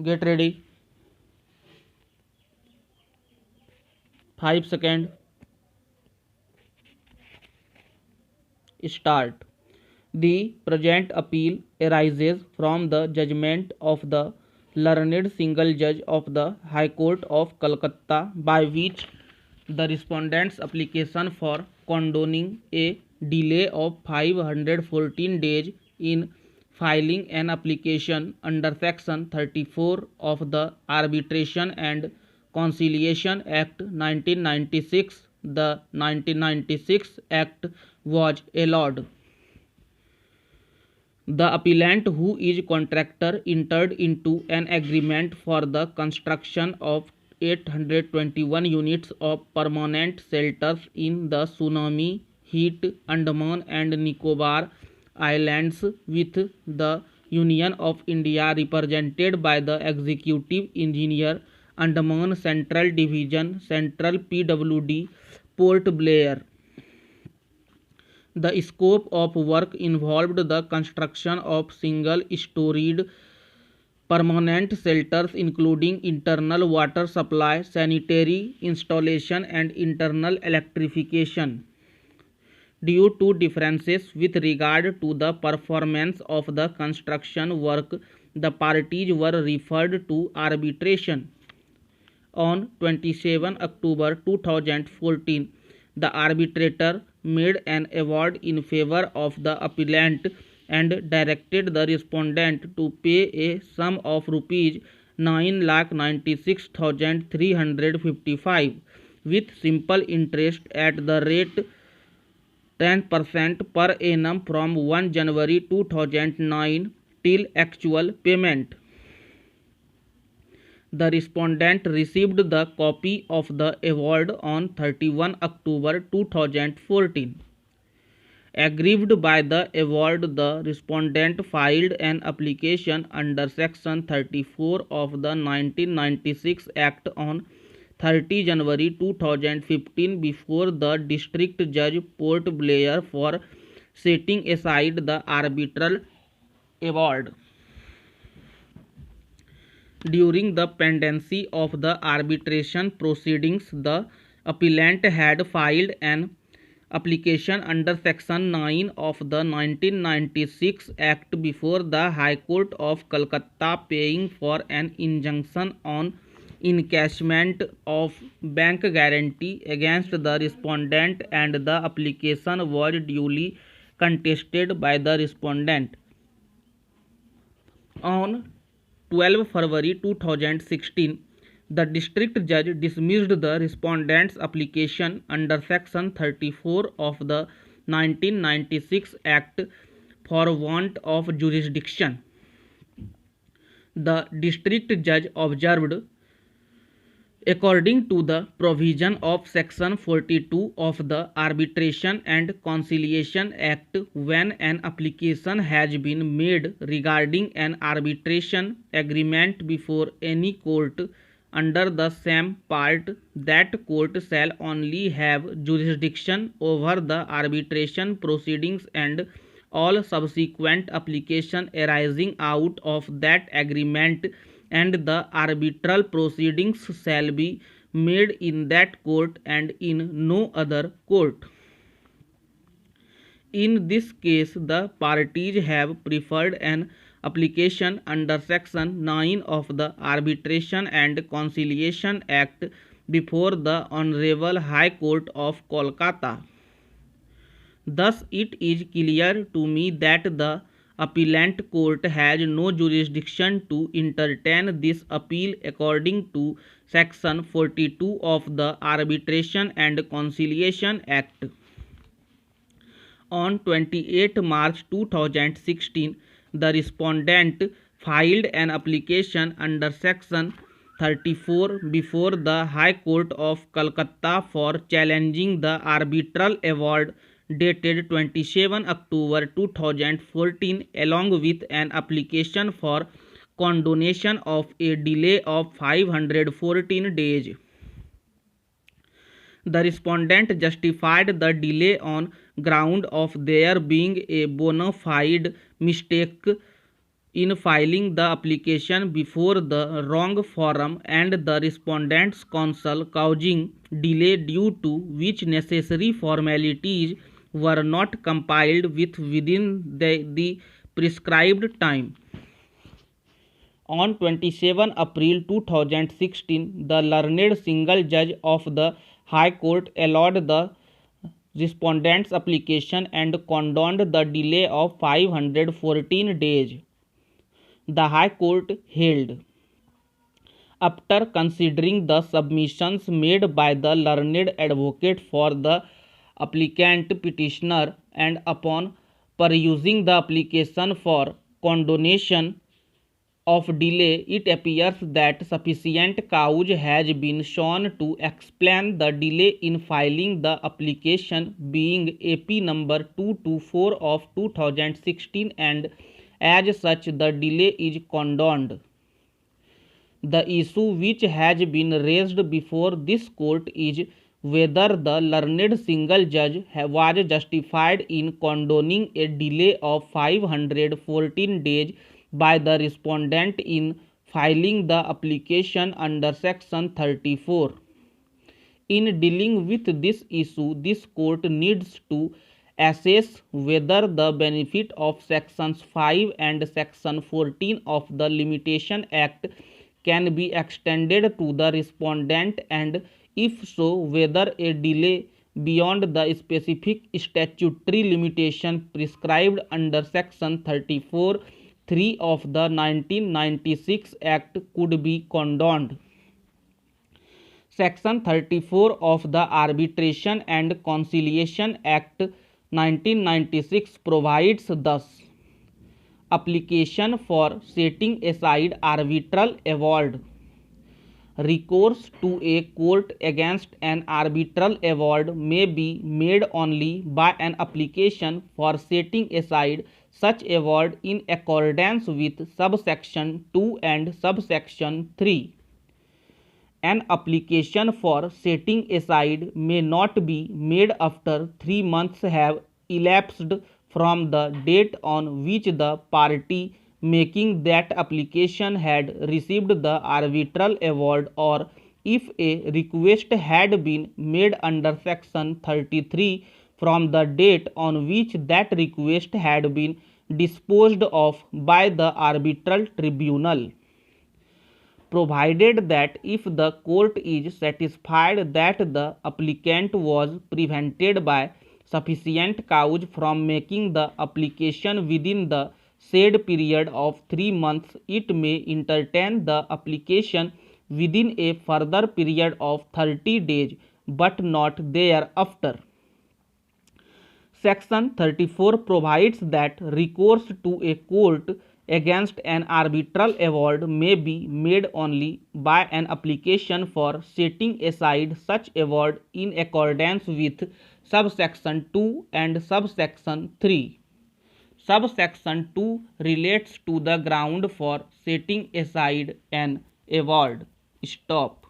Get ready. 5 seconds. Start. The present appeal arises from the judgment of the learned single judge of the High Court of Calcutta, by which the respondent's application for condoning a delay of 514 days in filing an application under Section 34 of the Arbitration and Conciliation Act 1996, the 1996 Act was allowed. The appellant, who is contractor, entered into an agreement for the construction of 821 units of permanent shelters in the tsunami hit Andaman and Nicobar Islands with the Union of India, represented by the Executive Engineer, Andaman Central Division, Central PWD, Port Blair. The scope of work involved the construction of single-storied permanent shelters, including internal water supply, sanitary installation, and internal electrification. Due to differences with regard to the performance of the construction work, the parties were referred to arbitration. On 27 October 2014, the arbitrator made an award in favor of the appellant and directed the respondent to pay a sum of rupees 9,96,355 with simple interest at the rate 10% per annum from 1 January 2009 till actual payment. The respondent received the copy of the award on 31 October 2014. Aggrieved by the award, the respondent filed an application under Section 34 of the 1996 Act on 30 January 2015 before the District Judge, Port Blair, for setting aside the arbitral award. During the pendency of the arbitration proceedings, the appellant had filed an application under Section 9 of the 1996 Act before the High Court of Calcutta, paying for an injunction on encashment of bank guarantee against the respondent, and the application was duly contested by the respondent. On 12 February 2016, the district judge dismissed the respondent's application under Section 34 of the 1996 Act for want of jurisdiction. The district judge observed, according to the provision of Section 42 of the Arbitration and Conciliation Act, when an application has been made regarding an arbitration agreement before any court under the same part, that court shall only have jurisdiction over the arbitration proceedings and all subsequent applications arising out of that agreement, and the arbitral proceedings shall be made in that court and in no other court. In this case, the parties have preferred an application under Section 9 of the Arbitration and Conciliation Act before the Honorable High Court of Kolkata. Thus, it is clear to me that the appellant court has no jurisdiction to entertain this appeal according to Section 42 of the Arbitration and Conciliation Act. On 28 March 2016, the respondent filed an application under Section 34 before the High Court of Calcutta for challenging the arbitral award dated 27 October 2014, along with an application for condonation of a delay of 514 days. The respondent justified the delay on ground of there being a bona fide mistake in filing the application before the wrong forum and the respondent's counsel, causing delay due to which necessary formalities were not compiled within the prescribed time. On 27 April 2016, the learned single judge of the High Court allowed the respondent's application and condoned the delay of 514 days. The High Court held, after considering the submissions made by the learned advocate for the applicant petitioner and upon perusing the application for condonation of delay, it appears that sufficient cause has been shown to explain the delay in filing the application, being AP number 224 of 2016, and as such the delay is condoned. The issue which has been raised before this court is whether the learned single judge was justified in condoning a delay of 514 days by the respondent in filing the application under Section 34. In dealing with this issue, this court needs to assess whether the benefit of Sections 5 and Section 14 of the Limitation Act can be extended to the respondent, and if so, whether a delay beyond the specific statutory limitation prescribed under Section 34(3) of the 1996 Act could be condoned. Section 34 of the Arbitration and Conciliation Act 1996 provides thus: application for setting aside arbitral award. Recourse to a court against an arbitral award may be made only by an application for setting aside such award in accordance with subsection 2 and subsection 3. An application for setting aside may not be made after 3 months have elapsed from the date on which the party making that application had received the arbitral award, or if a request had been made under Section 33 from the date on which that request had been disposed of by the arbitral tribunal. Provided that if the court is satisfied that the applicant was prevented by sufficient cause from making the application within the said period of 3 months, it may entertain the application within a further period of 30 days, but not thereafter. Section 34 provides that recourse to a court against an arbitral award may be made only by an application for setting aside such award in accordance with subsection 2 and subsection 3. Subsection 2 relates to the ground for setting aside an award. Stop.